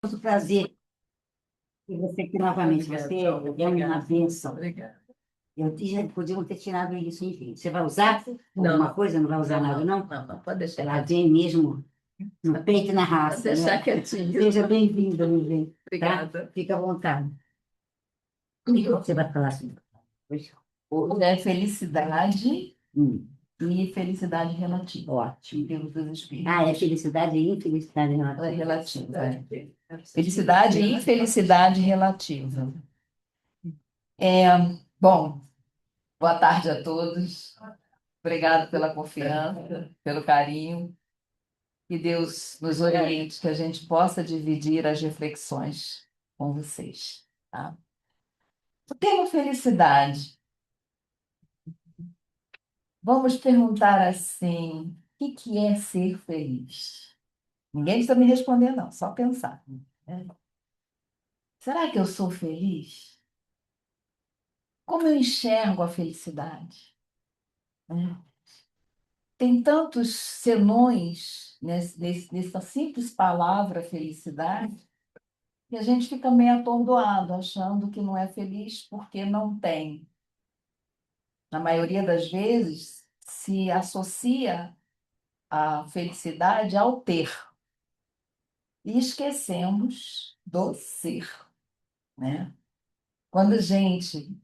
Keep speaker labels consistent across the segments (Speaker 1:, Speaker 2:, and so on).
Speaker 1: Muito prazer ter você aqui novamente. Você é uma bênção.
Speaker 2: Obrigada.
Speaker 1: Eu já podíamos ter tirado isso, enfim. Você vai usar
Speaker 2: Não,
Speaker 1: alguma
Speaker 2: não.
Speaker 1: coisa? Não vai usar nada, não?
Speaker 2: Não, pode deixar
Speaker 1: Ela
Speaker 2: quietinho.
Speaker 1: vem mesmo no peito e na
Speaker 2: Pode
Speaker 1: raça,
Speaker 2: deixar
Speaker 1: né?
Speaker 2: quietinho.
Speaker 1: Seja bem-vinda, meu bem. Tá?
Speaker 2: Obrigada.
Speaker 1: Fica à vontade. O que você vai falar sobre? Hoje?
Speaker 2: Hoje é felicidade
Speaker 1: Hum,
Speaker 2: e felicidade relativa.
Speaker 1: ótimo.
Speaker 2: Deus dos Espíritos.
Speaker 1: Ah, é felicidade e infelicidade
Speaker 2: É
Speaker 1: relativa.
Speaker 2: relativa. Felicidade e infelicidade relativa. Bom, boa tarde a todos. Obrigado pela confiança, pelo carinho. Que Deus nos oriente, que a gente possa dividir as reflexões com vocês. Tá? O tema felicidade. Vamos perguntar assim: o que é ser feliz? Ninguém precisa me responder, não, só pensar. Né? Será que eu sou feliz? Como eu enxergo a felicidade? Né? Tem tantos senões nessa simples palavra felicidade que a gente fica meio atordoado, achando que não é feliz porque não tem. Na maioria das vezes, se associa a felicidade ao ter. E esquecemos do ser, né? Quando a gente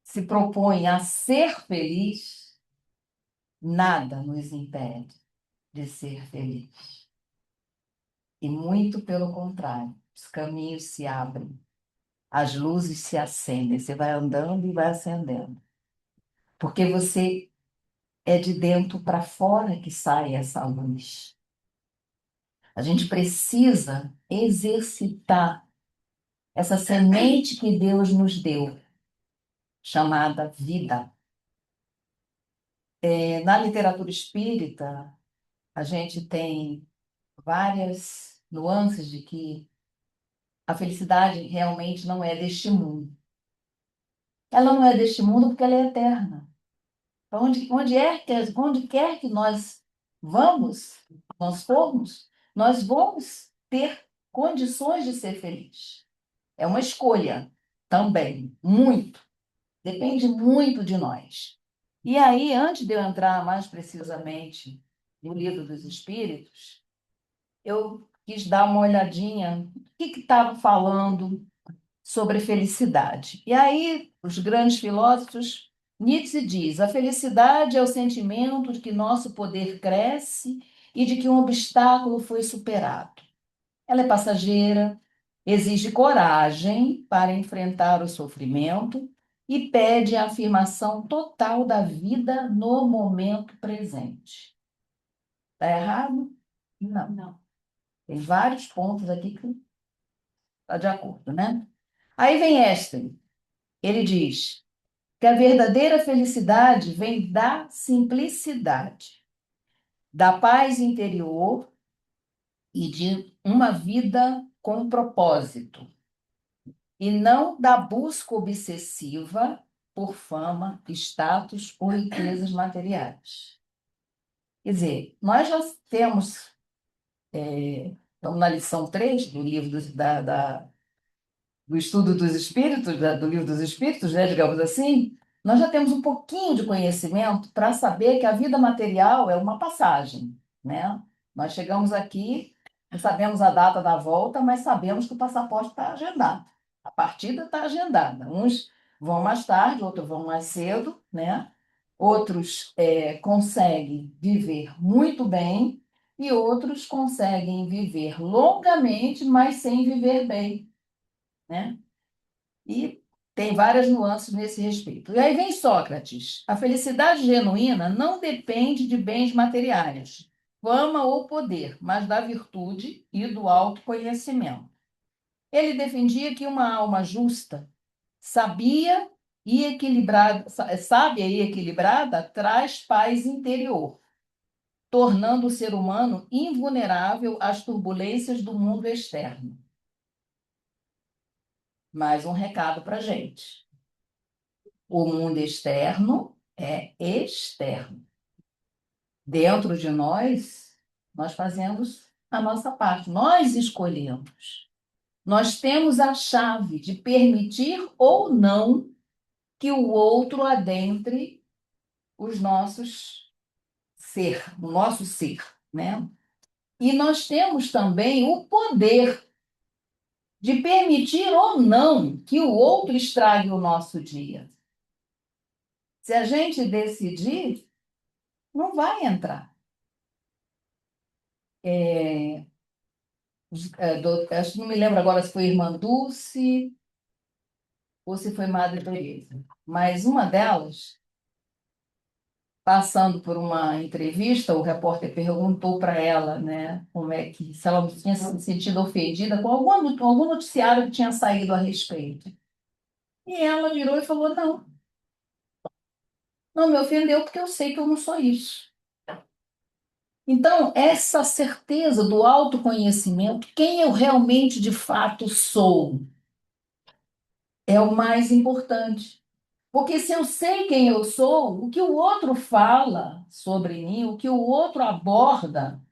Speaker 2: se propõe a ser feliz, nada nos impede de ser feliz. E muito pelo contrário, os caminhos se abrem, as luzes se acendem, você vai andando e vai acendendo. Porque você é de dentro para fora que sai essa luz. A gente precisa exercitar essa semente que Deus nos deu, chamada vida. Na literatura espírita, a gente tem várias nuances de que a felicidade realmente não é deste mundo. Ela não é deste mundo porque ela é eterna. Então, onde quer que nós formos, nós vamos ter condições de ser felizes. É uma escolha também, muito. Depende muito de nós. E aí, antes de eu entrar mais precisamente no Livro dos Espíritos, eu quis dar uma olhadinha no que estava falando sobre felicidade. E aí, os grandes filósofos, Nietzsche diz: a felicidade é o sentimento de que nosso poder cresce e de que um obstáculo foi superado. Ela é passageira, exige coragem para enfrentar o sofrimento e pede a afirmação total da vida no momento presente. Está errado? Não.
Speaker 1: Não.
Speaker 2: Tem vários pontos aqui que está de acordo, né? Aí vem Einstein. Ele diz que a verdadeira felicidade vem da simplicidade, da paz interior e de uma vida com propósito, e não da busca obsessiva por fama, status ou riquezas materiais. Quer dizer, nós já temos, estamos na lição 3 do livro do estudo dos espíritos, do livro dos espíritos, né, digamos assim, nós já temos um pouquinho de conhecimento para saber que a vida material é uma passagem, né? Nós chegamos aqui, não sabemos a data da volta, mas sabemos que o passaporte está agendado. A partida está agendada. Uns vão mais tarde, outros vão mais cedo, né? Outros conseguem viver muito bem e outros conseguem viver longamente, mas sem viver bem, né? E tem várias nuances nesse respeito. E aí vem Sócrates. A felicidade genuína não depende de bens materiais, fama ou poder, mas da virtude e do autoconhecimento. Ele defendia que uma alma justa, sabia e equilibrada, sábia e equilibrada traz paz interior, tornando o ser humano invulnerável às turbulências do mundo externo. Mais um recado para a gente. O mundo externo é externo. Dentro de nós, nós fazemos a nossa parte, nós escolhemos. Nós temos a chave de permitir ou não que o outro adentre os nossos o nosso ser, né? E nós temos também o poder de permitir ou não que o outro estrague o nosso dia. Se a gente decidir, não vai entrar. Acho que não me lembro agora se foi Irmã Dulce ou se foi Madre Teresa, mas uma delas, passando por uma entrevista, o repórter perguntou para ela, né, como é que, se ela tinha se sentido ofendida com algum noticiário que tinha saído a respeito. E ela virou e falou: não, não me ofendeu porque eu sei que eu não sou isso. Então, essa certeza do autoconhecimento, quem eu realmente de fato sou, é o mais importante. Porque se eu sei quem eu sou, o que o outro fala sobre mim, o que o outro aborda,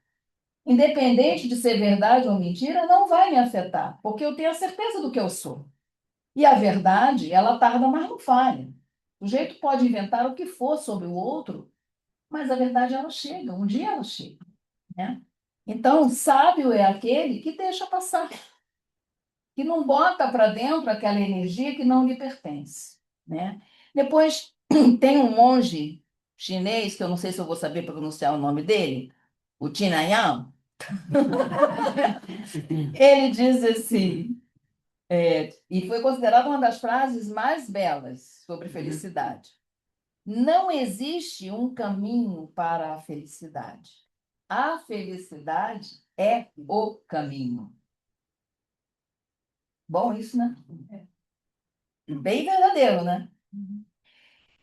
Speaker 2: independente de ser verdade ou mentira, não vai me afetar, porque eu tenho a certeza do que eu sou. E a verdade, ela tarda, mas não falha. O jeito pode inventar o que for sobre o outro, mas a verdade ela chega, um dia ela chega, né? Então, sábio é aquele que deixa passar, que não bota para dentro aquela energia que não lhe pertence, né? Depois tem um monge chinês, que eu não sei se eu vou saber pronunciar o nome dele, o Tinayan. Ele diz assim, e foi considerada uma das frases mais belas sobre felicidade: não existe um caminho para a felicidade. A felicidade é o caminho. Bom, isso, né? Bem verdadeiro, né?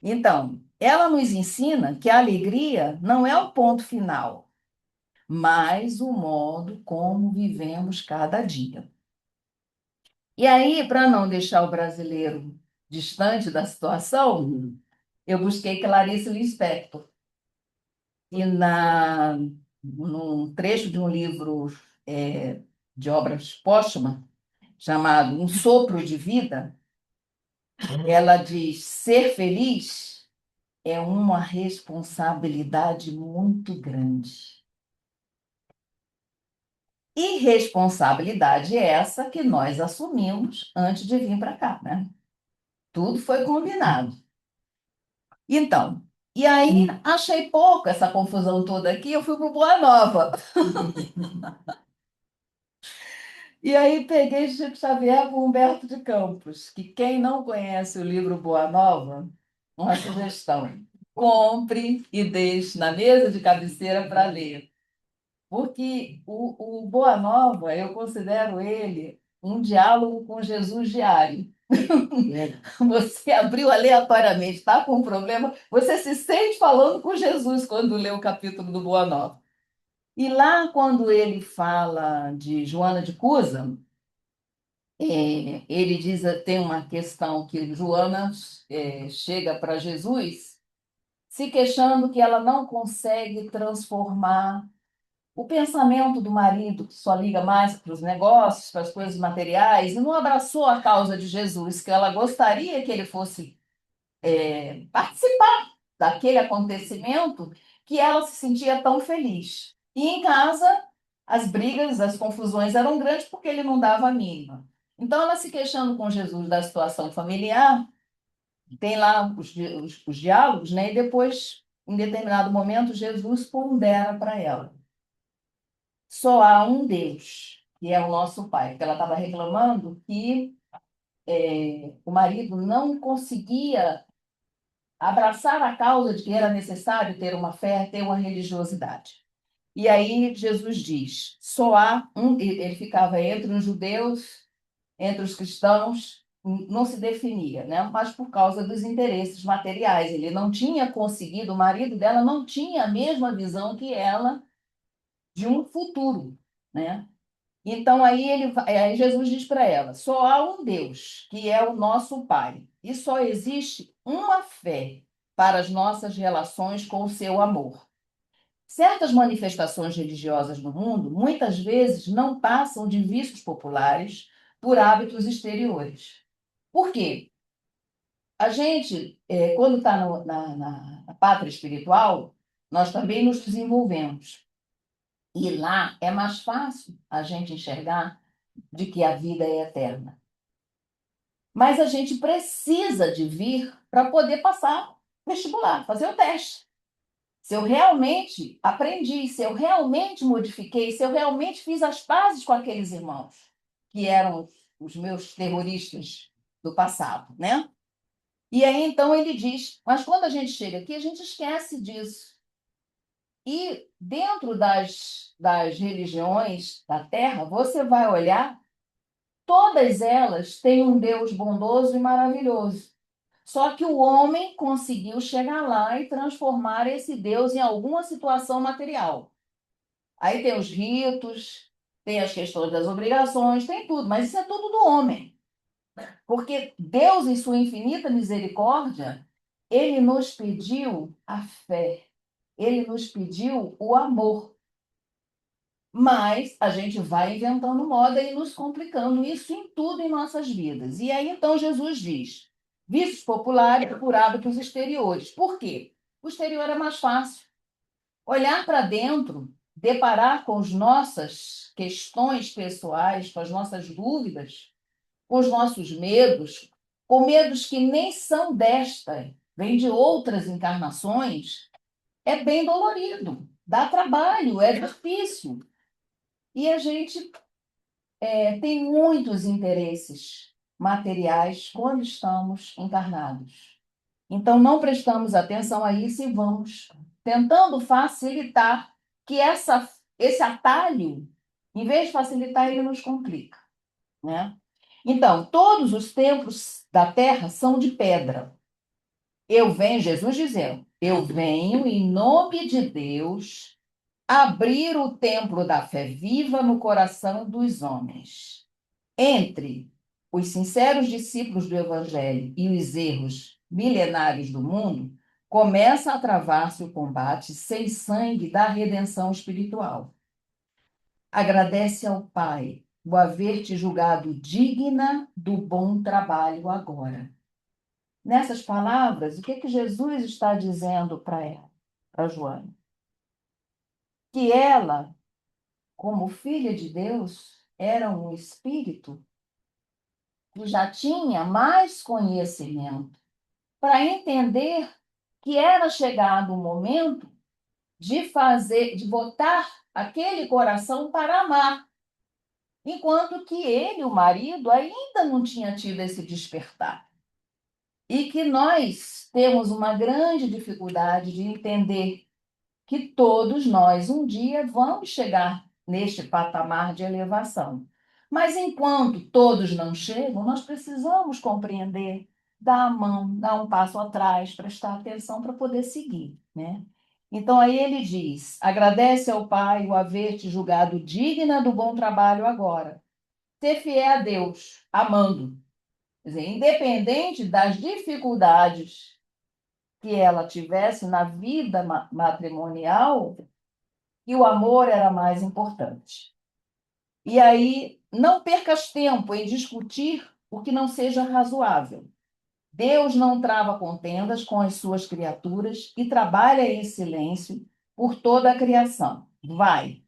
Speaker 2: Então, ela nos ensina que a alegria não é o ponto final, mas o modo como vivemos cada dia. E aí, para não deixar o brasileiro distante da situação, eu busquei Clarice Lispector. E num trecho de um livro de obras póstuma, chamado Um Sopro de Vida, ela diz: ser feliz é uma responsabilidade muito grande. E responsabilidade essa que nós assumimos antes de vir para cá, né? Tudo foi combinado. Então, e aí achei pouco essa confusão toda aqui, eu fui para Boa Nova. E aí peguei Chico Xavier com Humberto de Campos, que quem não conhece o livro Boa Nova, uma sugestão: compre e deixe na mesa de cabeceira para ler. Porque o Boa Nova, eu considero ele um diálogo com Jesus diário. Você abriu aleatoriamente, está com um problema, você se sente falando com Jesus quando lê o capítulo do Boa Nova. E lá, quando ele fala de Joana de Cusa, ele diz, tem uma questão que Joana chega para Jesus se queixando que ela não consegue transformar o pensamento do marido, que só liga mais para os negócios, para as coisas materiais, e não abraçou a causa de Jesus, que ela gostaria que ele fosse participar daquele acontecimento que ela se sentia tão feliz. E em casa, as brigas, as confusões eram grandes porque ele não dava a mínima. Então, ela se queixando com Jesus da situação familiar, tem lá os diálogos, né? E depois, em determinado momento, Jesus pondera para ela: só há um Deus, que é o nosso Pai. Porque ela estava reclamando que o marido não conseguia abraçar a causa de que era necessário ter uma fé, ter uma religiosidade. E aí Jesus diz: só há um. Ele ficava entre os judeus, entre os cristãos, não se definia, né? Mas por causa dos interesses materiais. Ele não tinha conseguido, o marido dela não tinha a mesma visão que ela de um futuro, né? Então aí Jesus diz para ela: só há um Deus, que é o nosso Pai, e só existe uma fé para as nossas relações com o seu amor. Certas manifestações religiosas no mundo muitas vezes não passam de vícios populares por hábitos exteriores. Por quê? A gente, quando está na pátria espiritual, nós também nos desenvolvemos. E lá é mais fácil a gente enxergar de que a vida é eterna. Mas a gente precisa de vir para poder passar vestibular, fazer o teste. Se eu realmente aprendi, se eu realmente modifiquei, se eu realmente fiz as pazes com aqueles irmãos, que eram os meus terroristas do passado, né? E aí, então, ele diz, mas quando a gente chega aqui, a gente esquece disso. E dentro das religiões da Terra, você vai olhar, todas elas têm um Deus bondoso e maravilhoso. Só que o homem conseguiu chegar lá e transformar esse Deus em alguma situação material. Aí tem os ritos, tem as questões das obrigações, tem tudo, mas isso é tudo do homem. Porque Deus, em sua infinita misericórdia, ele nos pediu a fé, ele nos pediu o amor. Mas a gente vai inventando moda e nos complicando isso em tudo em nossas vidas. E aí então Jesus diz: vícios populares por hábitos exteriores. Por quê? O exterior é mais fácil. Olhar para dentro, deparar com as nossas questões pessoais, com as nossas dúvidas, com os nossos medos, com medos que nem são desta, vêm de outras encarnações, é bem dolorido, dá trabalho, é difícil. E a gente tem muitos interesses materiais quando estamos encarnados. Então, não prestamos atenção a isso e vamos tentando facilitar que esse atalho, em vez de facilitar, ele nos complica, né? Então, todos os templos da terra são de pedra. Eu venho, Jesus dizendo, eu venho em nome de Deus abrir o templo da fé viva no coração dos homens. Entre os sinceros discípulos do Evangelho e os erros milenários do mundo, começa a travar-se o combate sem sangue da redenção espiritual. Agradece ao Pai o haver te julgado digna do bom trabalho agora. Nessas palavras, o que Jesus está dizendo para ela, para Joana? Que ela, como filha de Deus, era um espírito que já tinha mais conhecimento para entender que era chegado o momento de botar aquele coração para amar, enquanto que ele, o marido, ainda não tinha tido esse despertar. E que nós temos uma grande dificuldade de entender que todos nós um dia vamos chegar neste patamar de elevação. Mas enquanto todos não chegam, nós precisamos compreender, dar a mão, dar um passo atrás, prestar atenção para poder seguir, né? Então aí ele diz: agradece ao Pai o haver te julgado digna do bom trabalho agora. Ser fiel a Deus, amando. Quer dizer, independente das dificuldades que ela tivesse na vida matrimonial, e o amor era mais importante. E aí, não percas tempo em discutir o que não seja razoável. Deus não trava contendas com as suas criaturas e trabalha em silêncio por toda a criação. Vai,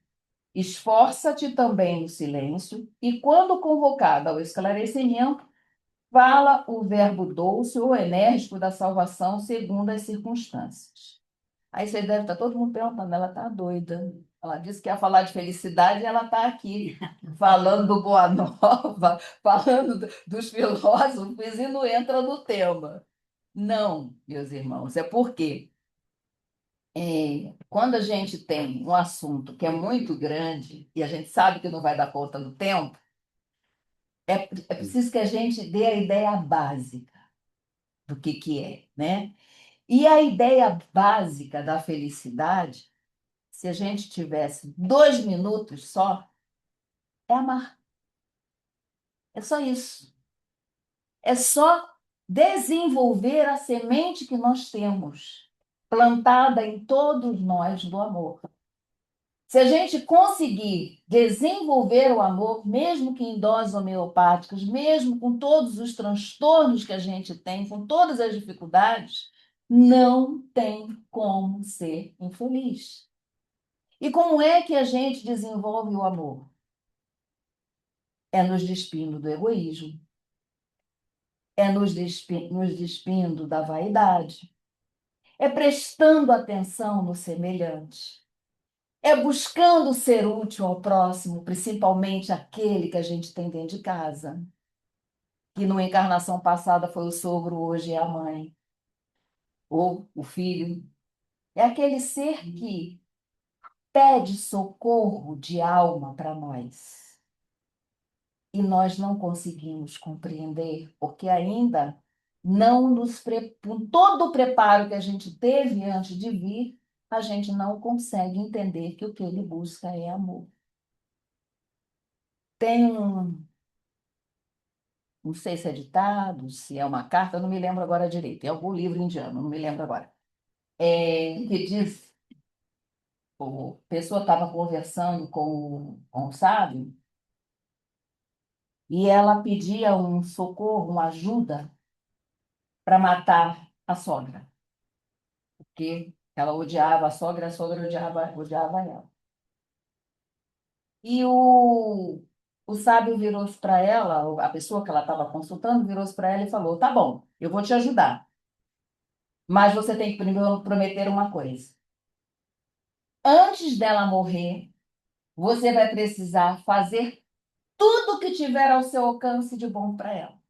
Speaker 2: esforça-te também no silêncio e, quando convocada ao esclarecimento, fala o verbo doce ou enérgico da salvação segundo as circunstâncias. Aí você deve estar todo mundo perguntando, ela está doida. Ela disse que ia falar de felicidade e ela está aqui, falando do Boa Nova, falando dos filósofos e não entra no tema. Não, meus irmãos, é porque quando a gente tem um assunto que é muito grande e a gente sabe que não vai dar conta do tempo, é preciso que a gente dê a ideia básica do que é, né? E a ideia básica da felicidade, se a gente tivesse 2 minutos só, é amar. É só isso. É só desenvolver a semente que nós temos, plantada em todos nós do amor. Se a gente conseguir desenvolver o amor, mesmo que em doses homeopáticas, mesmo com todos os transtornos que a gente tem, com todas as dificuldades, não tem como ser infeliz. E como é que a gente desenvolve o amor? É nos despindo do egoísmo, é nos despindo da vaidade, é prestando atenção no semelhante, é buscando ser útil ao próximo, principalmente aquele que a gente tem dentro de casa, que numa encarnação passada foi o sogro, hoje é a mãe, ou o filho. É aquele ser que pede socorro de alma para nós. E nós não conseguimos compreender, porque ainda não com todo o preparo que a gente teve antes de vir, a gente não consegue entender que o que ele busca é amor. Tem não sei se é ditado, se é uma carta, eu não me lembro agora direito, é algum livro indiano, não me lembro agora, que diz, a pessoa estava conversando com o sábio, e ela pedia um socorro, uma ajuda para matar a sogra, porque ela odiava a sogra odiava ela. E o sábio virou-se para ela, a pessoa que ela estava consultando, virou-se para ela e falou: Tá bom, eu vou te ajudar, mas você tem que primeiro prometer uma coisa. Antes dela morrer, você vai precisar fazer tudo o que tiver ao seu alcance de bom para ela.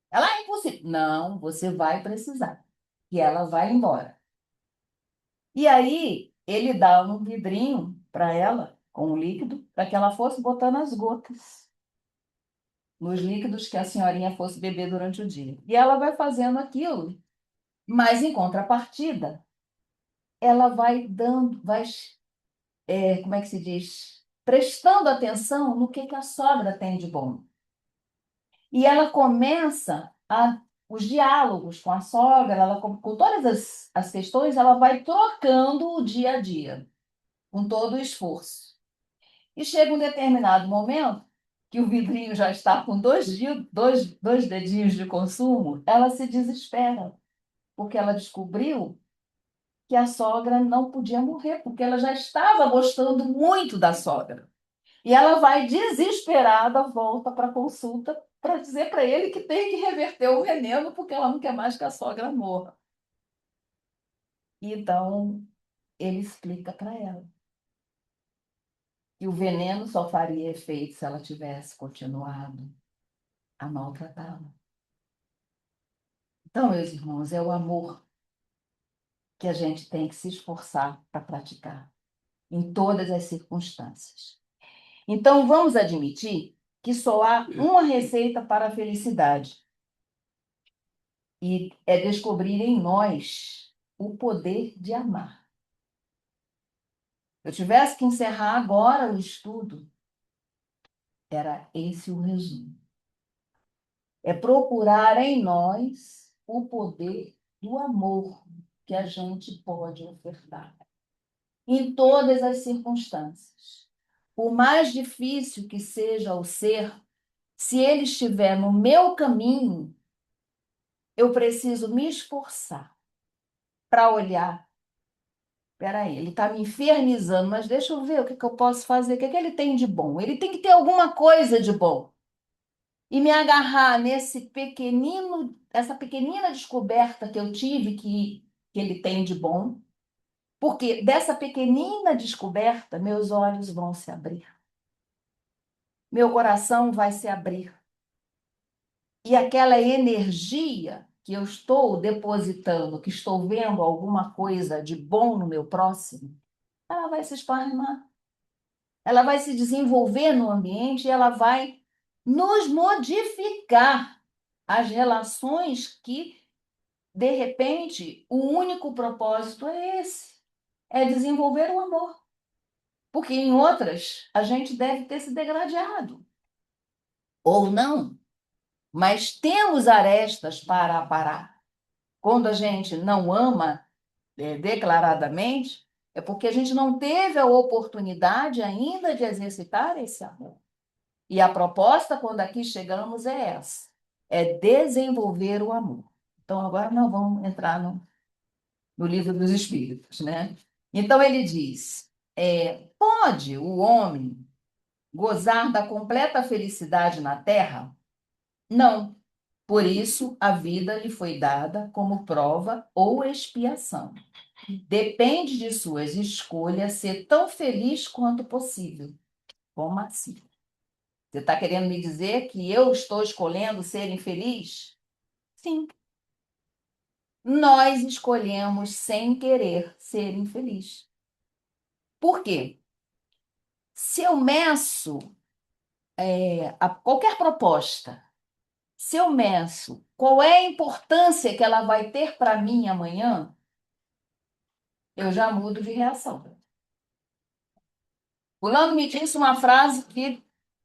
Speaker 2: Ela é impossível. Não, você vai precisar. E ela vai embora. E aí, ele dá um vidrinho para ela, com um líquido, para que ela fosse botando as gotas nos líquidos que a senhorinha fosse beber durante o dia. E ela vai fazendo aquilo, mas em contrapartida, ela vai dando, como é que se diz? Prestando atenção no que a sogra tem de bom. E ela começa os diálogos com a sogra, ela, com todas as questões, ela vai trocando o dia a dia, com todo o esforço. E chega um determinado momento, que o vidrinho já está com dois dedinhos de consumo, ela se desespera, porque ela descobriu que a sogra não podia morrer, porque ela já estava gostando muito da sogra. E ela vai desesperada, volta para a consulta para dizer para ele que tem que reverter o veneno, porque ela não quer mais que a sogra morra. Então, ele explica para ela que o veneno só faria efeito se ela tivesse continuado a maltratá-la. Então, meus irmãos, é o amor que a gente tem que se esforçar para praticar em todas as circunstâncias. Então, vamos admitir que só há uma receita para a felicidade, e é descobrir em nós o poder de amar. Se eu tivesse que encerrar agora o estudo, era esse o resumo. É procurar em nós o poder do amor que a gente pode ofertar em todas as circunstâncias. Por mais difícil que seja o ser, se ele estiver no meu caminho, eu preciso me esforçar para olhar. Espera aí, ele está me infernizando, mas deixa eu ver o que eu posso fazer. O que ele tem de bom? Ele tem que ter alguma coisa de bom. E me agarrar essa pequenina descoberta que eu tive que ele tem de bom, porque dessa pequenina descoberta, meus olhos vão se abrir. Meu coração vai se abrir. E aquela energia que eu estou depositando, que estou vendo alguma coisa de bom no meu próximo, ela vai se esparramar. Ela vai se desenvolver no ambiente e ela vai nos modificar as relações que, de repente, o único propósito é esse, é desenvolver o amor. Porque em outras, a gente deve ter se degradado. Ou não, mas temos arestas para aparar. Quando a gente não ama declaradamente, É porque a gente não teve a oportunidade ainda de exercitar esse amor. E a proposta, quando aqui chegamos, é essa: é desenvolver o amor. Então, agora nós vamos entrar no livro dos Espíritos, né? Então, ele diz: pode o homem gozar da completa felicidade na Terra? Não. Por isso, a vida lhe foi dada como prova ou expiação. Depende de suas escolhas ser tão feliz quanto possível. Como assim? Você está querendo me dizer que eu estou escolhendo ser infeliz? Sim. Nós escolhemos sem querer ser infeliz. Por quê? Se eu meço qualquer proposta, se eu meço qual é a importância que ela vai ter para mim amanhã, eu já mudo de reação. Fulano me disse uma frase que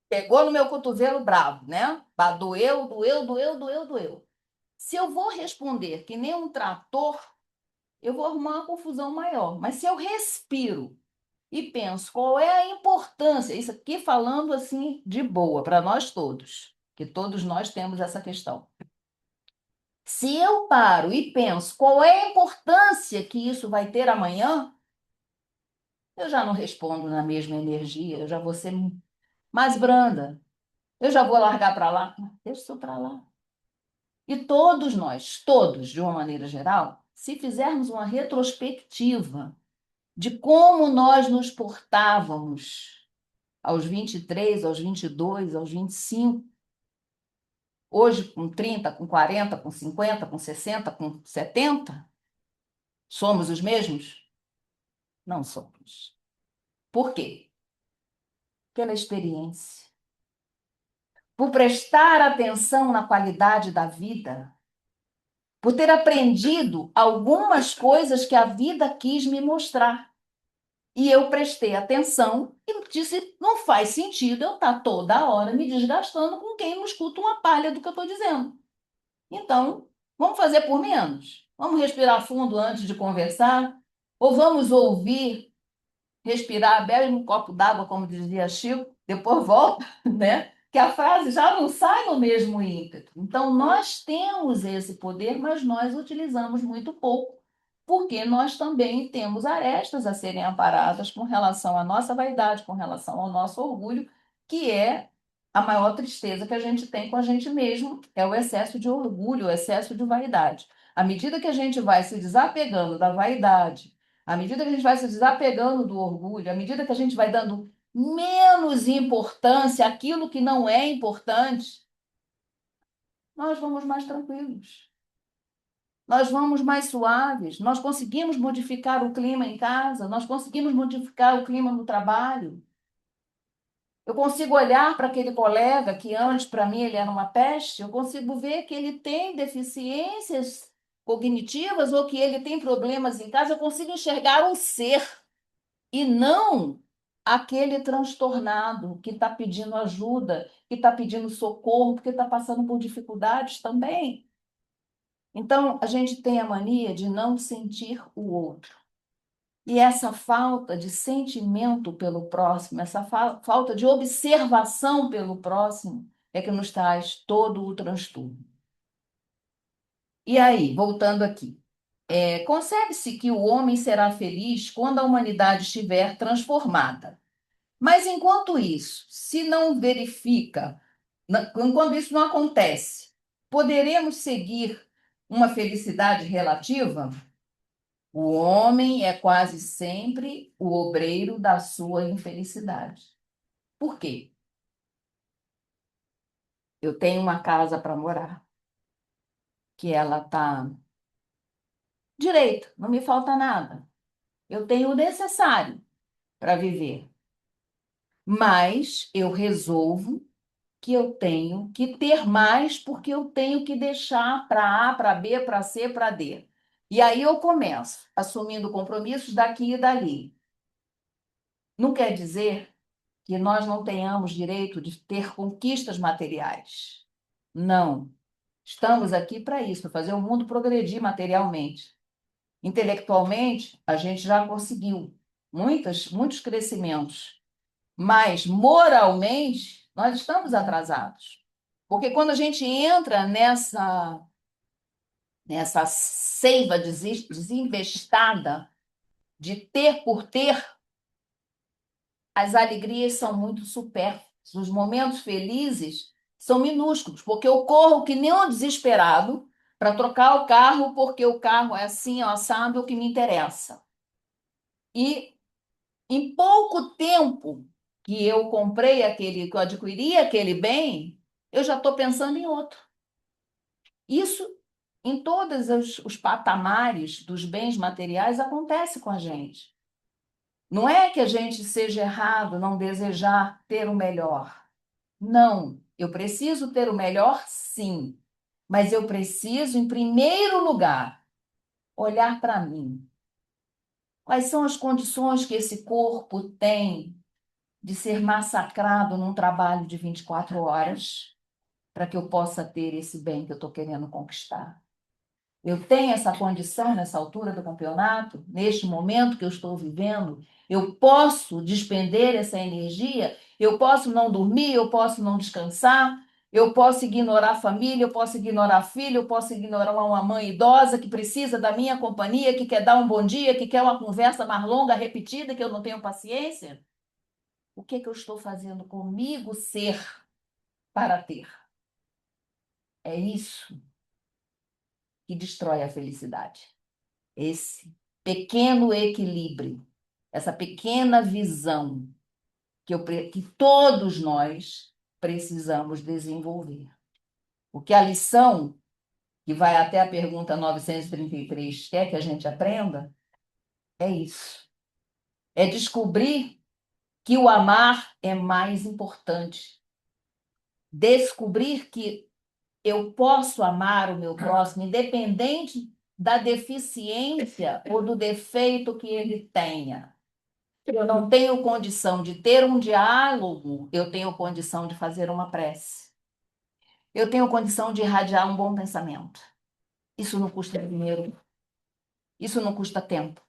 Speaker 2: pegou no meu cotovelo bravo, né? Doeu, doeu, doeu, doeu, doeu. Se eu vou responder que nem um trator, eu vou arrumar uma confusão maior. Mas se eu respiro e penso qual é a importância, isso aqui falando assim de boa para nós todos, que todos nós temos essa questão. Se eu paro e penso qual é a importância que isso vai ter amanhã, eu já não respondo na mesma energia, eu já vou ser mais branda, eu já vou largar para lá, deixa isso para lá. E todos nós, todos, de uma maneira geral, se fizermos uma retrospectiva de como nós nos portávamos aos 23, aos 22, aos 25, hoje com 30, com 40, com 50, com 60, com 70, somos os mesmos? Não somos. Por quê? Pela experiência. Por prestar atenção na qualidade da vida, por ter aprendido algumas coisas que a vida quis me mostrar. E eu prestei atenção e disse: não faz sentido eu estar toda hora me desgastando com quem não escuta uma palha do que eu estou dizendo. Então, vamos fazer por menos. Vamos respirar fundo antes de conversar? Ou vamos ouvir, respirar, bebe um copo d'água, como dizia Chico, depois volta, né? Que a frase já não sai no mesmo ímpeto. Então, nós temos esse poder, mas nós utilizamos muito pouco, porque nós também temos arestas a serem amparadas com relação à nossa vaidade, com relação ao nosso orgulho, que é a maior tristeza que a gente tem com a gente mesmo, é o excesso de orgulho, o excesso de vaidade. À medida que a gente vai se desapegando da vaidade, à medida que a gente vai se desapegando do orgulho, à medida que a gente vai dando menos importância àquilo que não é importante, nós vamos mais tranquilos. Nós vamos mais suaves, nós conseguimos modificar o clima em casa, nós conseguimos modificar o clima no trabalho. Eu consigo olhar para aquele colega que antes para mim ele era uma peste, eu consigo ver que ele tem deficiências cognitivas ou que ele tem problemas em casa, eu consigo enxergar um ser e não aquele transtornado que está pedindo ajuda, que está pedindo socorro, porque está passando por dificuldades também. Então, a gente tem a mania de não sentir o outro. E essa falta de sentimento pelo próximo, essa falta de observação pelo próximo, é que nos traz todo o transtorno. E aí, voltando aqui, concebe-se que o homem será feliz quando a humanidade estiver transformada. Mas enquanto isso, se não verifica, enquanto isso não acontece, poderemos seguir uma felicidade relativa? O homem é quase sempre o obreiro da sua infelicidade. Por quê? Eu tenho uma casa para morar, que ela está direita, não me falta nada. Eu tenho o necessário para viver. Mas eu resolvo que eu tenho que ter mais porque eu tenho que deixar para A, para B, para C, para D. E aí eu começo assumindo compromissos daqui e dali. Não quer dizer que nós não tenhamos direito de ter conquistas materiais. Não. Estamos aqui para isso, para fazer o mundo progredir materialmente. Intelectualmente, a gente já conseguiu. muitos crescimentos, mas moralmente nós estamos atrasados. Porque quando a gente entra nessa seiva desinvestada de ter por ter, as alegrias são muito supérfluas. Os momentos felizes são minúsculos, porque eu corro que nem um desesperado para trocar o carro, porque o carro é assim, ó, sabe o que me interessa. E em pouco tempo que eu comprei que eu adquiri aquele bem, eu já estou pensando em outro. Isso em todos os patamares dos bens materiais acontece com a gente. Não é que a gente seja errado não desejar ter o melhor. Não, eu preciso ter o melhor, sim, mas eu preciso, em primeiro lugar, olhar para mim. Quais são as condições que esse corpo tem de ser massacrado num trabalho de 24 horas para que eu possa ter esse bem que eu estou querendo conquistar? Eu tenho essa condição nessa altura do campeonato, neste momento que eu estou vivendo, eu posso despender essa energia, eu posso não dormir, eu posso não descansar, eu posso ignorar a família, eu posso ignorar filho, eu posso ignorar uma mãe idosa que precisa da minha companhia, que quer dar um bom dia, que quer uma conversa mais longa, repetida, que eu não tenho paciência. O que eu estou fazendo comigo ser para ter? É isso que destrói a felicidade. Esse pequeno equilíbrio, essa pequena visão que todos nós precisamos desenvolver. Porque a lição, que vai até a pergunta 933, quer que a gente aprenda? É isso. É descobrir que o amar é mais importante. Descobrir que eu posso amar o meu próximo, independente da deficiência ou do defeito que ele tenha. Eu não tenho condição de ter um diálogo, eu tenho condição de fazer uma prece. Eu tenho condição de irradiar um bom pensamento. Isso não custa dinheiro. Isso não custa tempo.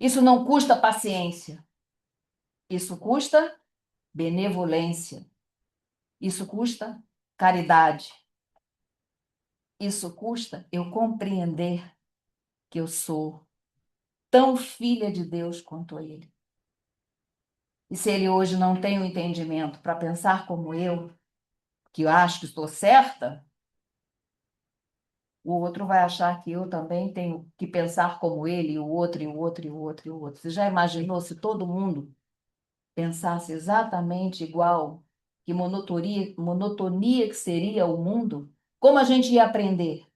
Speaker 2: Isso não custa paciência. Isso custa benevolência. Isso custa caridade. Isso custa eu compreender que eu sou tão filha de Deus quanto ele. E se ele hoje não tem o entendimento para pensar como eu, que eu acho que estou certa, o outro vai achar que eu também tenho que pensar como ele, e o outro, e o outro, e o outro, e o outro. Você já imaginou se todo mundo pensasse exatamente igual? Que monotonia que seria o mundo? Como a gente ia aprender?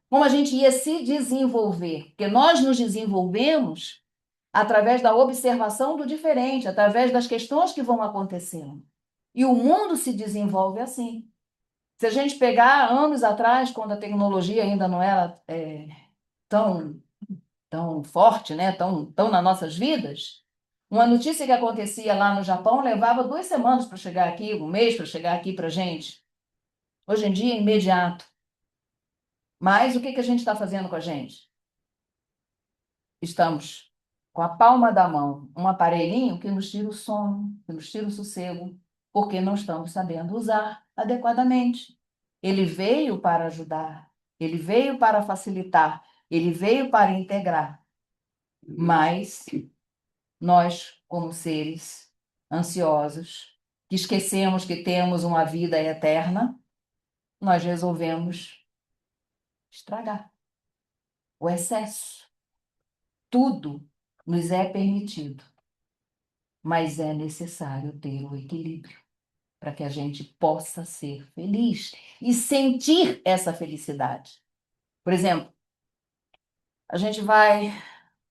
Speaker 2: Como a gente ia se desenvolver? Porque nós nos desenvolvemos através da observação do diferente, através das questões que vão acontecendo. E o mundo se desenvolve assim. Se a gente pegar anos atrás, quando a tecnologia ainda não era tão, tão forte, né? tão nas nossas vidas, uma notícia que acontecia lá no Japão levava 2 semanas para chegar aqui, um mês para chegar aqui para a gente. Hoje em dia é imediato. Mas o que a gente está fazendo com a gente? Estamos com a palma da mão, um aparelhinho que nos tira o sono, que nos tira o sossego, porque não estamos sabendo usar adequadamente. Ele veio para ajudar, ele veio para facilitar, ele veio para integrar. Mas nós, como seres ansiosos, que esquecemos que temos uma vida eterna, nós resolvemos estragar o excesso. Tudo nos é permitido, mas é necessário ter o equilíbrio para que a gente possa ser feliz e sentir essa felicidade. Por exemplo, a gente vai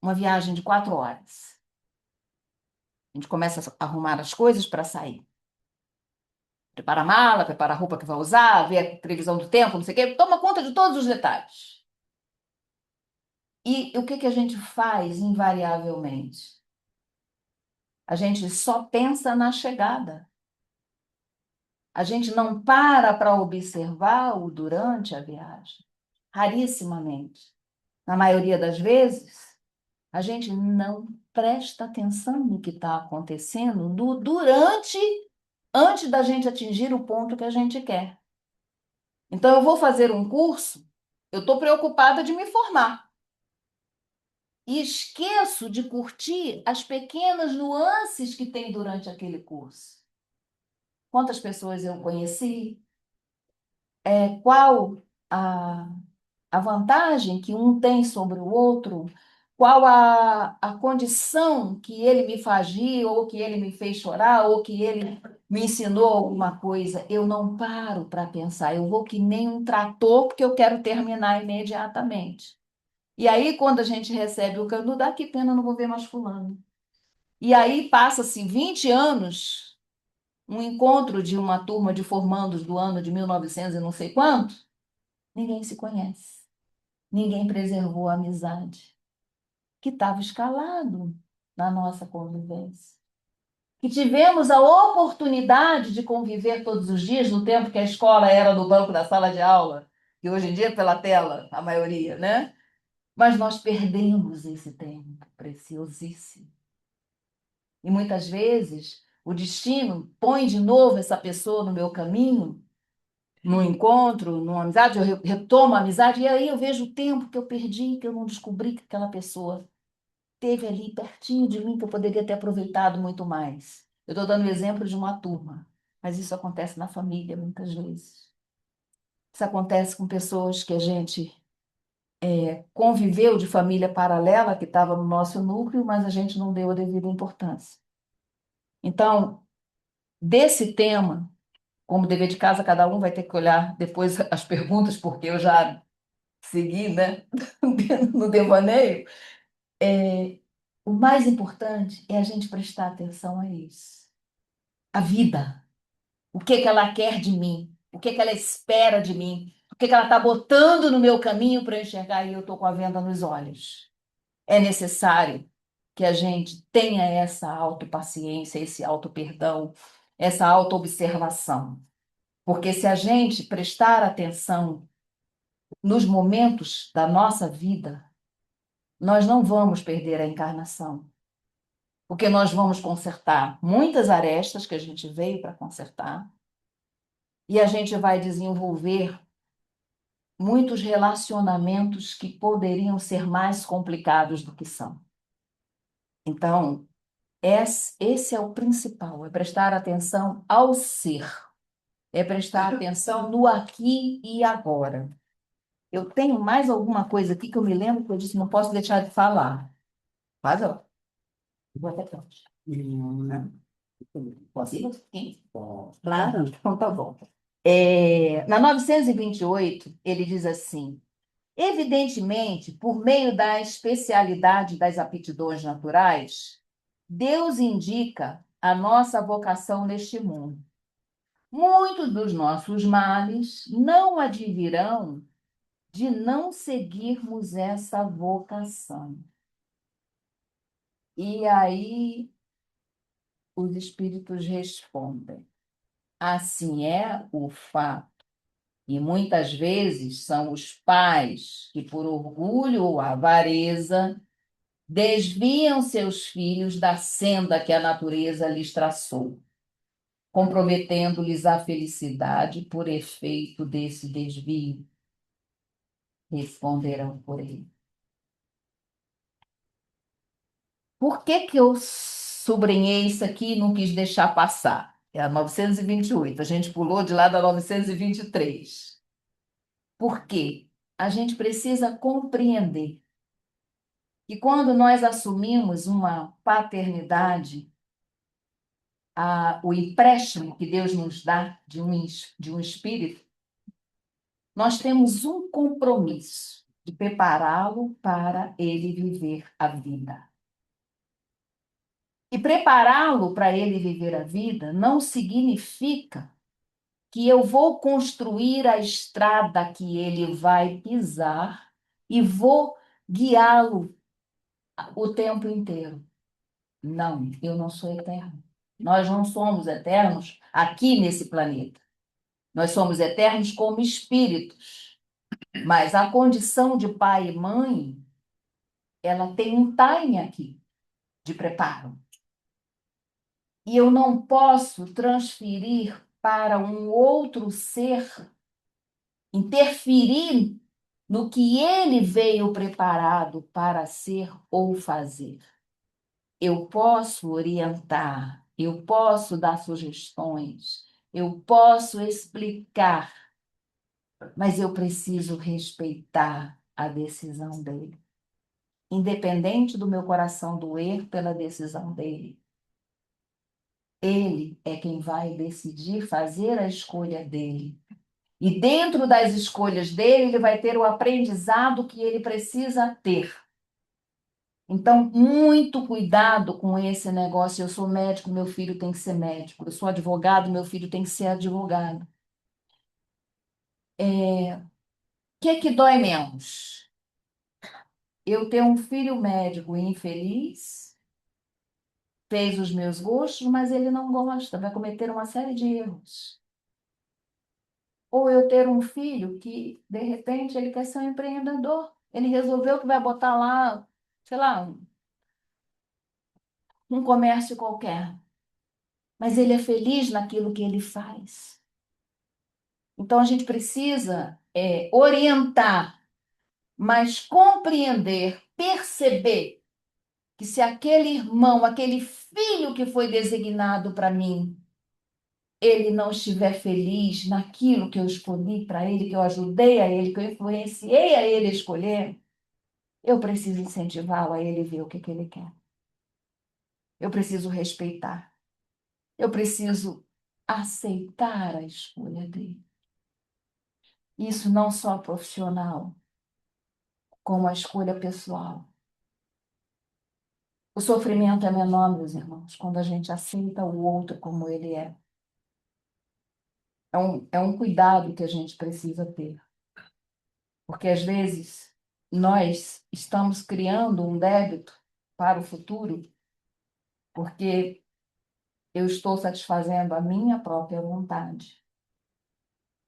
Speaker 2: uma viagem de 4 horas. A gente começa a arrumar as coisas para sair. Prepara a mala, prepara a roupa que vai usar, vê a previsão do tempo, não sei o quê, toma conta de todos os detalhes. E o que a gente faz invariavelmente? A gente só pensa na chegada. A gente não para observar o durante a viagem. Rarissimamente. Na maioria das vezes, a gente não presta atenção no que está acontecendo antes da gente atingir o ponto que a gente quer. Então, eu vou fazer um curso, eu estou preocupada de me formar. E esqueço de curtir as pequenas nuances que tem durante aquele curso. Quantas pessoas eu conheci? Qual a vantagem que um tem sobre o outro? Qual a condição que ele me faz rir, ou que ele me fez chorar, ou que ele me ensinou alguma coisa? Eu não paro para pensar, eu vou que nem um trator, porque eu quero terminar imediatamente. E aí, quando a gente recebe o canudo, dá que pena, não vou ver mais fulano. E aí passa-se 20 anos, um encontro de uma turma de formandos do ano de 1900 e não sei quanto, ninguém se conhece. Ninguém preservou a amizade que estava escalado na nossa convivência. Que tivemos a oportunidade de conviver todos os dias, no tempo que a escola era no banco da sala de aula, e hoje em dia é pela tela, a maioria, né? Mas nós perdemos esse tempo preciosíssimo. E muitas vezes o destino põe de novo essa pessoa no meu caminho, num encontro, numa amizade, eu retomo a amizade, e aí eu vejo o tempo que eu perdi, que eu não descobri que aquela pessoa teve ali pertinho de mim, que eu poderia ter aproveitado muito mais. Eu estou dando o exemplo de uma turma, mas isso acontece na família muitas vezes. Isso acontece com pessoas que a gente conviveu de família paralela, que estava no nosso núcleo, mas a gente não deu a devida importância. Então, desse tema, como dever de casa, cada um vai ter que olhar depois as perguntas, porque eu já segui, né, no devaneio. O mais importante é a gente prestar atenção a isso. A vida. O que que ela quer de mim? O que que ela espera de mim? O que que ela está botando no meu caminho para eu enxergar e eu estou com a venda nos olhos? É necessário que a gente tenha essa autopaciência, esse autoperdão, essa autoobservação. Porque se a gente prestar atenção nos momentos da nossa vida, nós não vamos perder a encarnação. Porque nós vamos consertar muitas arestas que a gente veio para consertar, e a gente vai desenvolver muitos relacionamentos que poderiam ser mais complicados do que são. Então, esse é o principal, é prestar atenção ao ser, é prestar atenção no aqui e agora. Eu tenho mais alguma coisa aqui que eu me lembro que eu disse, não posso deixar de falar. Faz, ó. Vou até pronto. Posso ir? Sim? Claro. Então tá bom. Na 928, ele diz assim: evidentemente, por meio da especialidade das aptidões naturais, Deus indica a nossa vocação neste mundo. Muitos dos nossos males não advirão de não seguirmos essa vocação. E aí os espíritos respondem: assim é o fato. E muitas vezes são os pais que, por orgulho ou avareza, desviam seus filhos da senda que a natureza lhes traçou, comprometendo-lhes a felicidade por efeito desse desvio. Responderão por ele. Por que que eu sublinhei isso aqui e não quis deixar passar? É a 928, a gente pulou de lá da 923. Por quê? A gente precisa compreender que quando nós assumimos uma paternidade, o empréstimo que Deus nos dá de um espírito, nós temos um compromisso de prepará-lo para ele viver a vida. E prepará-lo para ele viver a vida não significa que eu vou construir a estrada que ele vai pisar e vou guiá-lo o tempo inteiro. Não, eu não sou eterno. Nós não somos eternos aqui nesse planeta. Nós somos eternos como espíritos. Mas a condição de pai e mãe, ela tem um time aqui, de preparo. E eu não posso transferir para um outro ser, interferir no que ele veio preparado para ser ou fazer. Eu posso orientar, eu posso dar sugestões, eu posso explicar, mas eu preciso respeitar a decisão dele. Independente do meu coração doer pela decisão dele, ele é quem vai decidir fazer a escolha dele. E dentro das escolhas dele, ele vai ter o aprendizado que ele precisa ter. Então, muito cuidado com esse negócio. Eu sou médico, meu filho tem que ser médico. Eu sou advogado, meu filho tem que ser advogado. O que dói menos? Eu ter um filho médico infeliz, fez os meus gostos, mas ele não gosta, vai cometer uma série de erros. Ou eu ter um filho que, de repente, ele quer ser um empreendedor. Ele resolveu que vai botar lá, sei lá, um comércio qualquer. Mas ele é feliz naquilo que ele faz. Então, a gente precisa orientar, mas compreender, perceber que se aquele irmão, aquele filho que foi designado para mim, ele não estiver feliz naquilo que eu escolhi para ele, que eu ajudei a ele, que eu influenciei a ele a escolher, eu preciso incentivá-lo a ele ver o que ele quer. Eu preciso respeitar. Eu preciso aceitar a escolha dele. Isso não só profissional, como a escolha pessoal. O sofrimento é menor, meus irmãos, quando a gente aceita o outro como ele é. É um cuidado que a gente precisa ter. Porque, às vezes, nós estamos criando um débito para o futuro porque eu estou satisfazendo a minha própria vontade.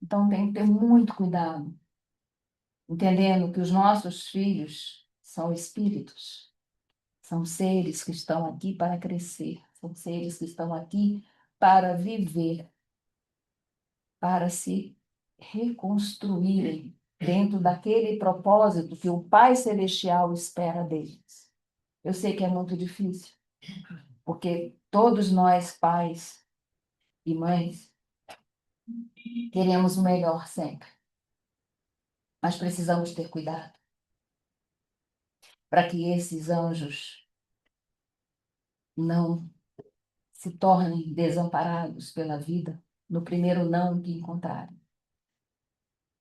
Speaker 2: Então, tem que ter muito cuidado, entendendo que os nossos filhos são espíritos, são seres que estão aqui para crescer, são seres que estão aqui para viver, para se reconstruírem dentro daquele propósito que o Pai Celestial espera deles. Eu sei que é muito difícil, porque todos nós, pais e mães, queremos o melhor sempre, mas precisamos ter cuidado para que esses anjos não se tornem desamparados pela vida no primeiro não que encontrarem.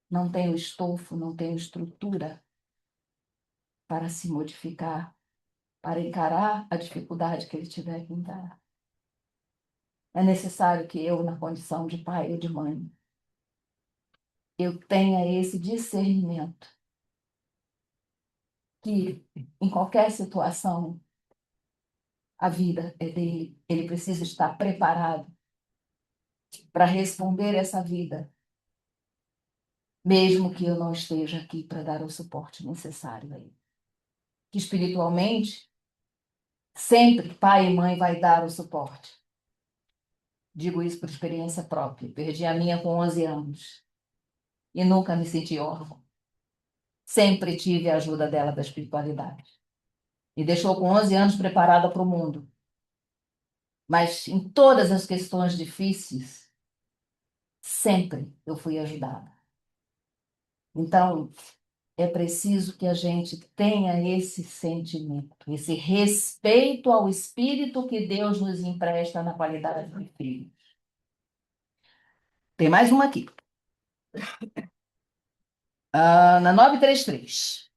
Speaker 2: Não tenho estofo, não tenho estrutura para se modificar, para encarar a dificuldade que ele tiver que encarar. É necessário que eu, na condição de pai ou de mãe, eu tenha esse discernimento que, em qualquer situação, a vida é dele. Ele precisa estar preparado para responder essa vida, mesmo que eu não esteja aqui para dar o suporte necessário a ele. Que espiritualmente, sempre pai e mãe vai dar o suporte. Digo isso por experiência própria. Perdi a minha com 11 anos e nunca me senti órfã. Sempre tive a ajuda dela da espiritualidade. Me deixou com 11 anos preparada para o mundo. Mas em todas as questões difíceis, sempre eu fui ajudada. Então, é preciso que a gente tenha esse sentimento, esse respeito ao espírito que Deus nos empresta na qualidade de filho. Tem mais uma aqui. Na 933.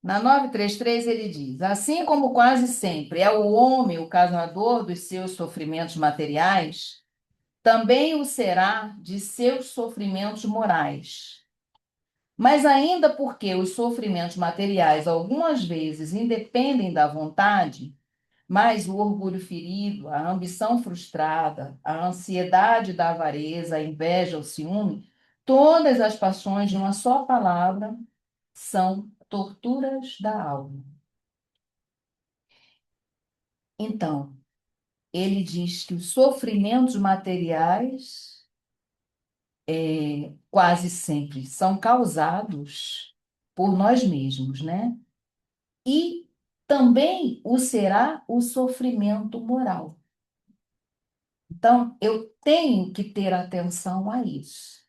Speaker 2: Na 933 ele diz: assim como quase sempre é o homem o causador dos seus sofrimentos materiais, também o será de seus sofrimentos morais. Mas ainda porque os sofrimentos materiais algumas vezes independem da vontade, mas o orgulho ferido, a ambição frustrada, a ansiedade da avareza, a inveja, o ciúme, todas as paixões de uma só palavra são torturas da alma. Então, ele diz que os sofrimentos materiais quase sempre são causados por nós mesmos, né? E também o será o sofrimento moral. Então, eu tenho que ter atenção a isso,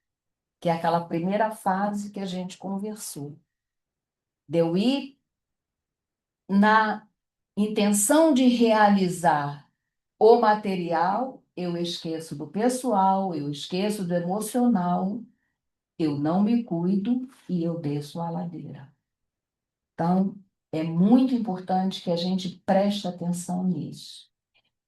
Speaker 2: que é aquela primeira fase que a gente conversou. De eu ir na intenção de realizar o material, eu esqueço do pessoal, eu esqueço do emocional, eu não me cuido e eu desço a ladeira. Então, é muito importante que a gente preste atenção nisso.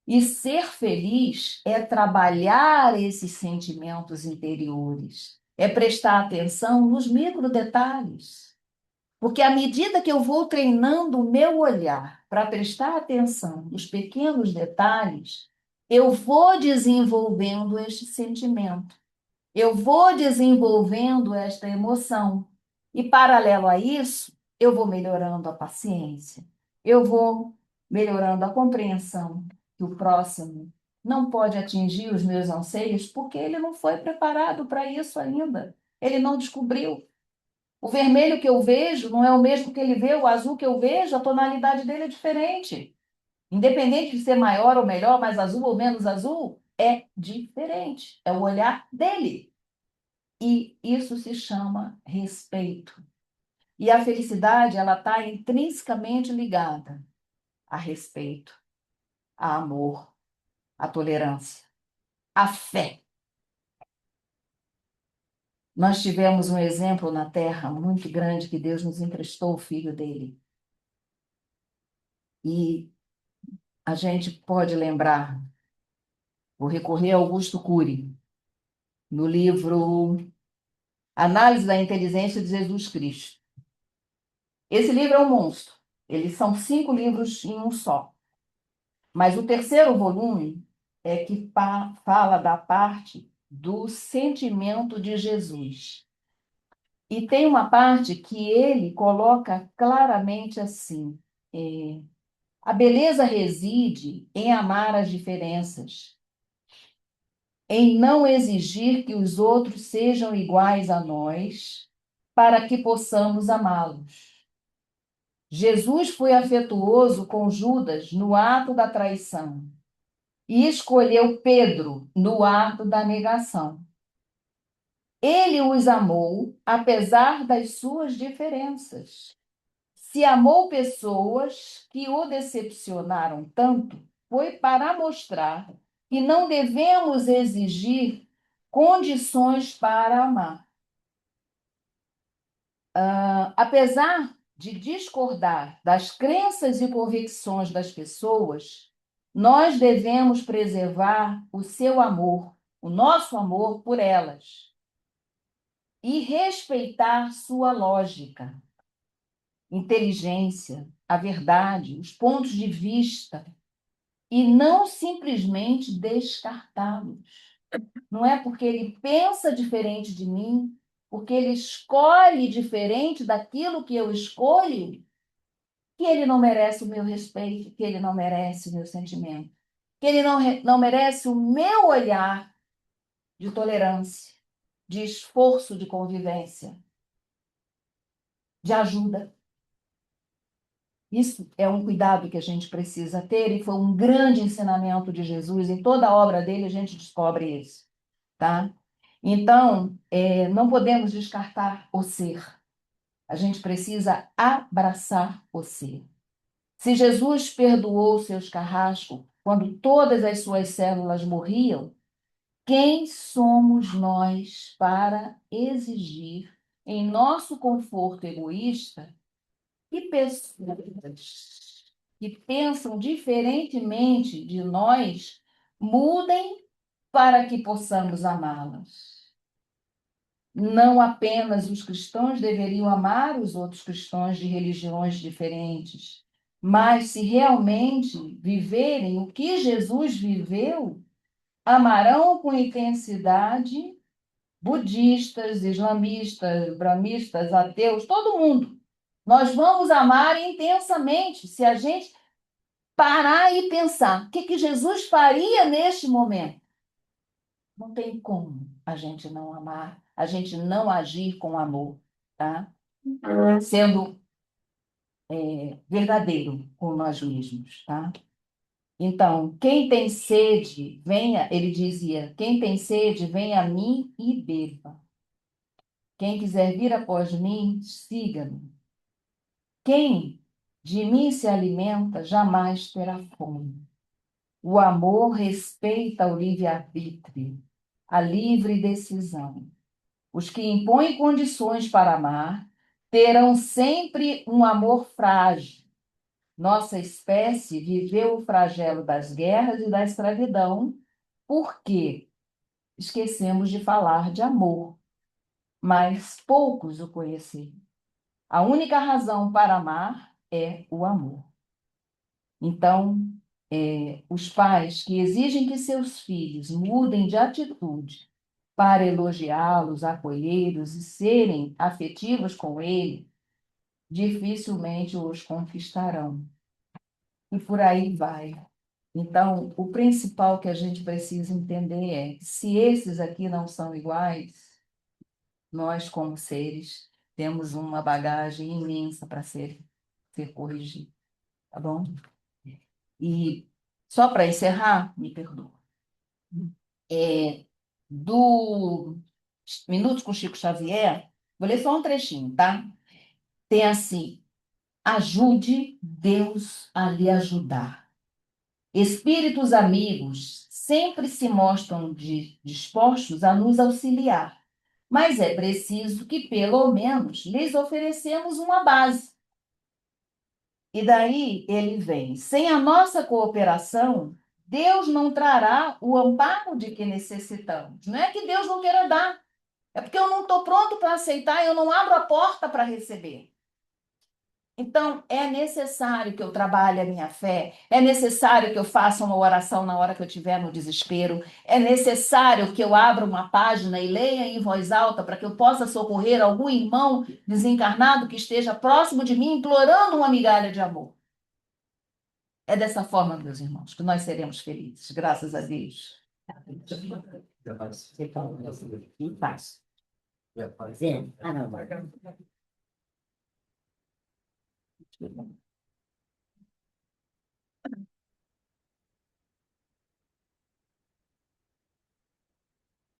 Speaker 2: E ser feliz é trabalhar esses sentimentos interiores, é prestar atenção nos micro detalhes. Porque à medida que eu vou treinando o meu olhar para prestar atenção nos pequenos detalhes, eu vou desenvolvendo este sentimento, eu vou desenvolvendo esta emoção. E, paralelo a isso, eu vou melhorando a paciência, eu vou melhorando a compreensão que o próximo não pode atingir os meus anseios porque ele não foi preparado para isso ainda, ele não descobriu. O vermelho que eu vejo não é o mesmo que ele vê, o azul que eu vejo, a tonalidade dele é diferente. Independente de ser maior ou melhor, mais azul ou menos azul, é diferente. É o olhar dele. E isso se chama respeito. E a felicidade, ela está intrinsecamente ligada a respeito, a amor, a tolerância, a fé. Nós tivemos um exemplo na Terra muito grande que Deus nos emprestou o filho dele. E a gente pode lembrar, vou recorrer a Augusto Cury, no livro Análise da Inteligência de Jesus Cristo. Esse livro é um monstro. Eles são 5 livros em um só. Mas o terceiro volume é que fala da parte do sentimento de Jesus. E tem uma parte que ele coloca claramente assim: a beleza reside em amar as diferenças, em não exigir que os outros sejam iguais a nós, para que possamos amá-los. Jesus foi afetuoso com Judas no ato da traição e escolheu Pedro no ato da negação. Ele os amou apesar das suas diferenças. Se amou pessoas que o decepcionaram tanto, foi para mostrar que não devemos exigir condições para amar. Apesar de discordar das crenças e convicções das pessoas, nós devemos preservar o seu amor, o nosso amor por elas, e respeitar sua lógica, inteligência, a verdade, os pontos de vista, e não simplesmente descartá-los. Não é porque ele pensa diferente de mim, porque ele escolhe diferente daquilo que eu escolho, que ele não merece o meu respeito, que ele não merece o meu sentimento, que ele não merece o meu olhar de tolerância, de esforço de convivência, de ajuda. Isso é um cuidado que a gente precisa ter e foi um grande ensinamento de Jesus. Em toda a obra dele a gente descobre isso, tá? Então, não podemos descartar o ser. A gente precisa abraçar o ser. Se Jesus perdoou seus carrascos quando todas as suas células morriam, quem somos nós para exigir, em nosso conforto egoísta, que pessoas que pensam diferentemente de nós mudem para que possamos amá-las? Não apenas os cristãos deveriam amar os outros cristãos de religiões diferentes, mas se realmente viverem o que Jesus viveu, amarão com intensidade budistas, islamistas, brahmistas, ateus, todo mundo. Nós vamos amar intensamente se a gente parar e pensar, o que que Jesus faria neste momento? Não tem como a gente não amar, a gente não agir com amor, tá? Sendo verdadeiro com nós mesmos, tá? Então, quem tem sede, venha, ele dizia, quem tem sede, venha a mim e beba. Quem quiser vir após mim, siga-me. Quem de mim se alimenta, jamais terá fome. O amor respeita o livre-arbítrio, a livre decisão. Os que impõem condições para amar terão sempre um amor frágil. Nossa espécie viveu o flagelo das guerras e da escravidão porque esquecemos de falar de amor, mas poucos o conheceram. A única razão para amar é o amor. Então, os pais que exigem que seus filhos mudem de atitude para elogiá-los, acolhê-los e serem afetivos com ele, dificilmente os conquistarão. E por aí vai. Então, o principal que a gente precisa entender é que se esses aqui não são iguais, nós, como seres, temos uma bagagem imensa para ser corrigida, tá bom? E só para encerrar, me perdoa, do Minutos com Chico Xavier, vou ler só um trechinho, tá? Tem assim: ajude Deus a lhe ajudar. Espíritos amigos sempre se mostram dispostos a nos auxiliar, mas é preciso que, pelo menos, lhes oferecemos uma base. E daí ele vem: sem a nossa cooperação, Deus não trará o amparo de que necessitamos. Não é que Deus não queira dar, é porque eu não estou pronto para aceitar, eu não abro a porta para receber. Então, é necessário que eu trabalhe a minha fé, é necessário que eu faça uma oração na hora que eu estiver no desespero, é necessário que eu abra uma página e leia em voz alta para que eu possa socorrer algum irmão desencarnado que esteja próximo de mim, implorando uma migalha de amor. É dessa forma, meus irmãos, que nós seremos felizes, graças a Deus.
Speaker 1: Você falou em paz. Zé, não.